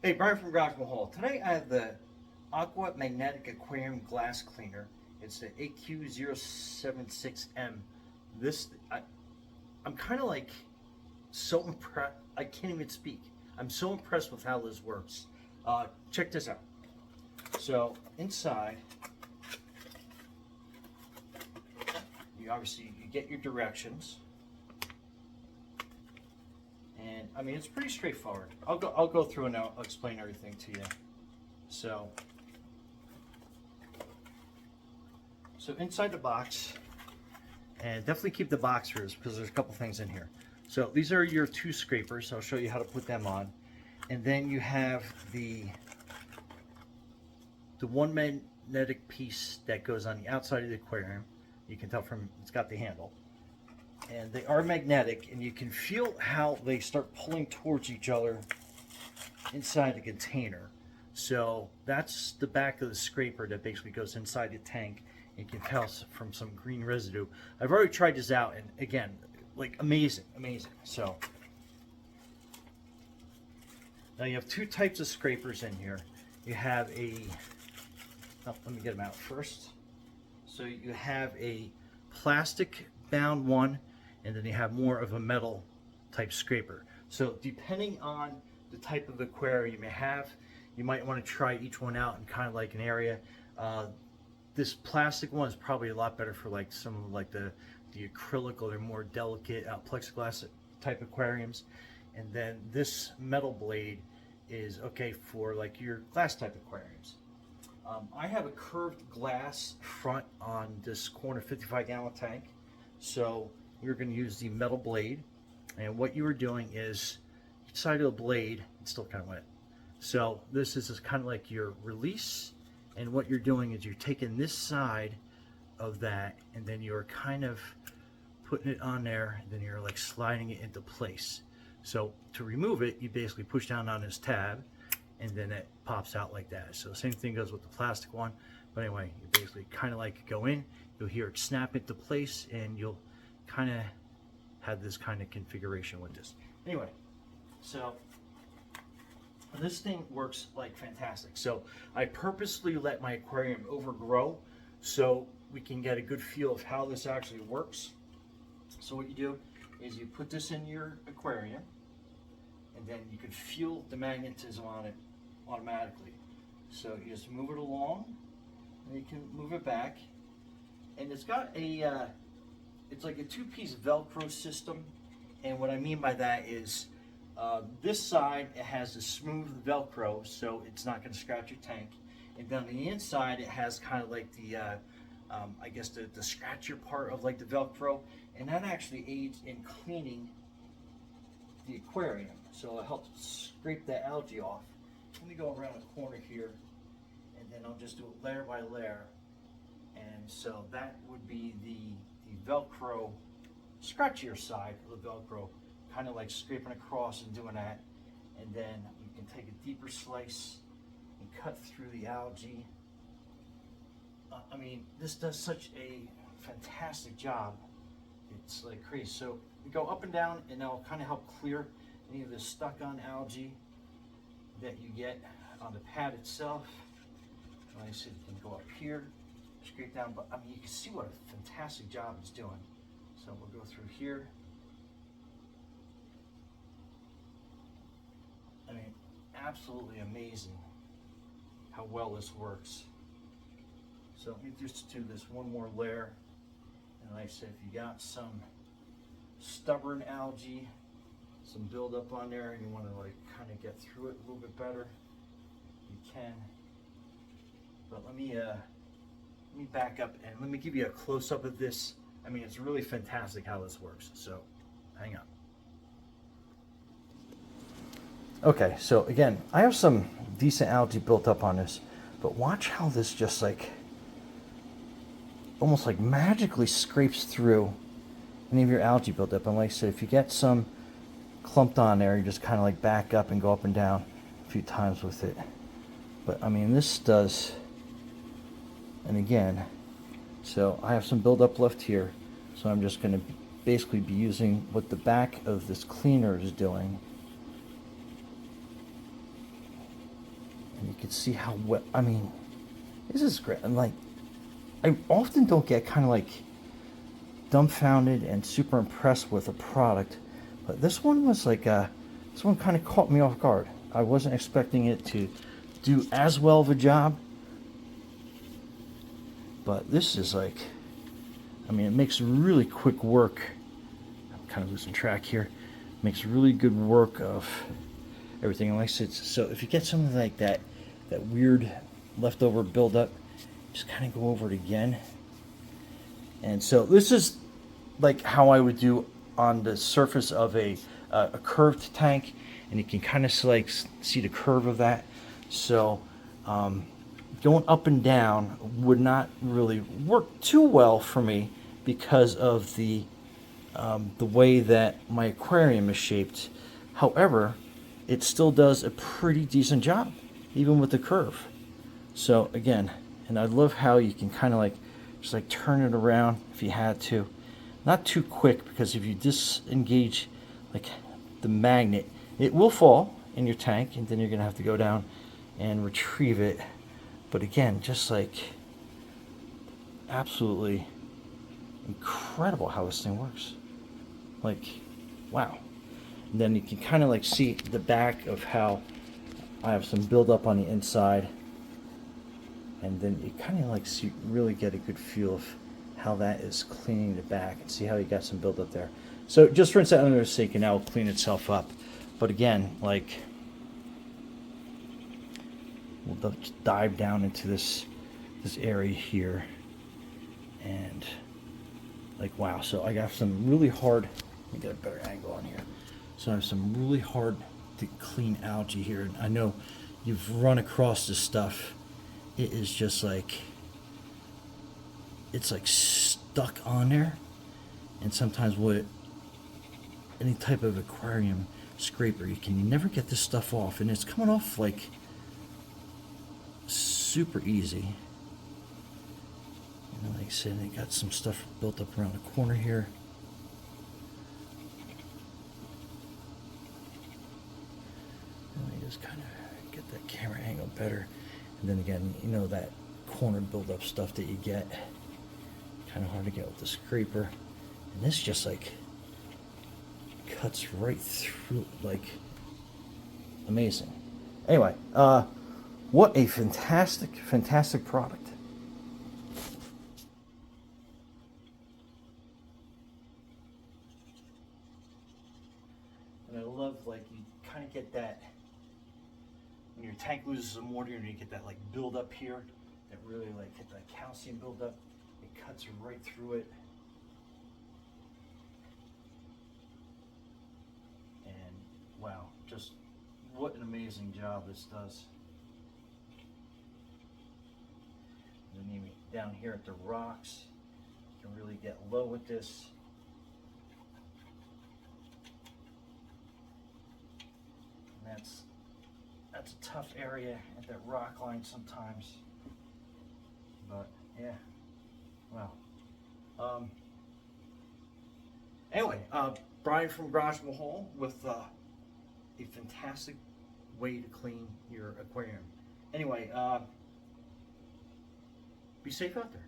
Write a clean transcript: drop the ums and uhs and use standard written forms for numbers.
Hey, Brian from Garage Hall. Today I have the Aqua Magnetic Aquarium Glass Cleaner. It's the AQ076M. This, I'm kind of like so impressed. I can't even speak. I'm so impressed with how this works. Check this out. So inside, you get your directions. And I mean, it's pretty straightforward. I'll go through and I'll explain everything to you. So inside the box, and definitely keep the box first because there's a couple things in here. So these are your two scrapers. I'll show you how to put them on. And then you have the one magnetic piece that goes on the outside of the aquarium. You can tell from it's got the handle. And they are magnetic, and you can feel how they start pulling towards each other inside the container. So that's the back of the scraper that basically goes inside the tank. You can tell from some green residue. I've already tried this out, and again, like amazing. So now you have two types of scrapers in here. You have let me get them out first. So you have a plastic bound one, and then you have more of a metal type scraper. So depending on the type of aquarium you may have, you might want to try each one out in kind of like an area. This plastic one is probably a lot better for like some of like the acrylic or the more delicate plexiglass type aquariums. And then this metal blade is okay for like your glass type aquariums. I have a curved glass front on this corner 55-gallon tank. So we're going to use the metal blade, and what you are doing is each side of the blade, it's still kind of wet. So this is kind of like your release, and what you're doing is you're taking this side of that, and then you're kind of putting it on there, and then you're like sliding it into place. So to remove it, you basically push down on this tab, and then it pops out like that. So the same thing goes with the plastic one. But anyway, you basically kind of like go in, you'll hear it snap into place, and you'll kind of have this kind of configuration with this. Anyway, so this thing works like fantastic. So I purposely let my aquarium overgrow so we can get a good feel of how this actually works. So what you do is you put this in your aquarium, and then you can feel the magnetism on it automatically. So you just move it along, and you can move it back, and it's got a it's like a two-piece Velcro system. And what I mean by that is this side, it has a smooth Velcro, so it's not going to scratch your tank. And then on the inside, it has kind of like the I guess the scratcher part of like the Velcro, and that actually aids in cleaning the aquarium. So it helps scrape the algae off. Let me go around the corner here, and then I'll just do it layer by layer. And so that would be the Velcro, scratchier side of the Velcro, kind of like scraping across and doing that. And then you can take a deeper slice and cut through the algae. I mean, this does such a fantastic job. It's like crazy. So you go up and down, and that'll kind of help clear any of the stuck on algae that you get on the pad itself. Like I said, you can go up here, scrape down, but I mean, you can see what a fantastic job it's doing. So we'll go through here. I mean, absolutely amazing how well this works. So let me just do this one more layer. And like I said, if you got some stubborn algae, some buildup on there, and you want to like kind of get through it a little bit better, you can. But let me back up and let me give you a close-up of this. I mean, it's really fantastic how this works. So hang on. Okay, so again, I have some decent algae built up on this, but watch how this just like almost like magically scrapes through any of your algae buildup. And like I said, if you get some clumped on there, you just kind of like back up and go up and down a few times with it. But I mean, this does, and again, so I have some buildup left here, so I'm just going to basically be using what the back of this cleaner is doing can see how well, I mean, this is great. And like, I often don't get kind of like dumbfounded and super impressed with a product, but this one was like, this one kind of caught me off guard. I wasn't expecting it to do as well of a job, but this is like, I mean, it makes really quick work. I'm kind of losing track here. Makes really good work of everything. And like I said, so if you get something like that, that weird leftover buildup, just kind of go over it again. And so this is like how I would do on the surface of a curved tank, and you can kind of like see the curve of that. So going up and down would not really work too well for me because of the way that my aquarium is shaped. However, it still does a pretty decent job, even with the curve. So again, and I love how you can kind of like just like turn it around if you had to. Not too quick, because if you disengage like the magnet, it will fall in your tank, and then you're gonna have to go down and retrieve it. But again, just like absolutely incredible how this thing works. Like, wow. And then you can kind of like see the back of how I have some buildup on the inside, and then you kind of like see, really get a good feel of how that is cleaning the back, and see how you got some buildup there. So just rinse that under the sink, and that will clean itself up. But again, like, we'll dive down into this area here, and like, wow. So I got some really hard, let me get a better angle on here. So I have some really hard to clean algae here, and I know you've run across this stuff. It is just like, it's like stuck on there, and sometimes with any type of aquarium scraper, you can never get this stuff off, and it's coming off like super easy. And like I said, they got some stuff built up around the corner here. Let me just kind of get that camera angle better. And then again, you know, that corner buildup stuff that you get, kind of hard to get with the scraper. And this just like cuts right through, like, amazing. Anyway, what a fantastic, fantastic product. And I love, like, you kind of get that, when your tank loses some water, and you get that like build up here, that really like get that calcium build up. It cuts right through it. And wow, just what an amazing job this does. And then even down here at the rocks, you can really get low with this. And that's a tough area at that rock line sometimes. But yeah, wow. Anyway, Brian from Garage Mahal with a fantastic way to clean your aquarium. Anyway, be safe out there.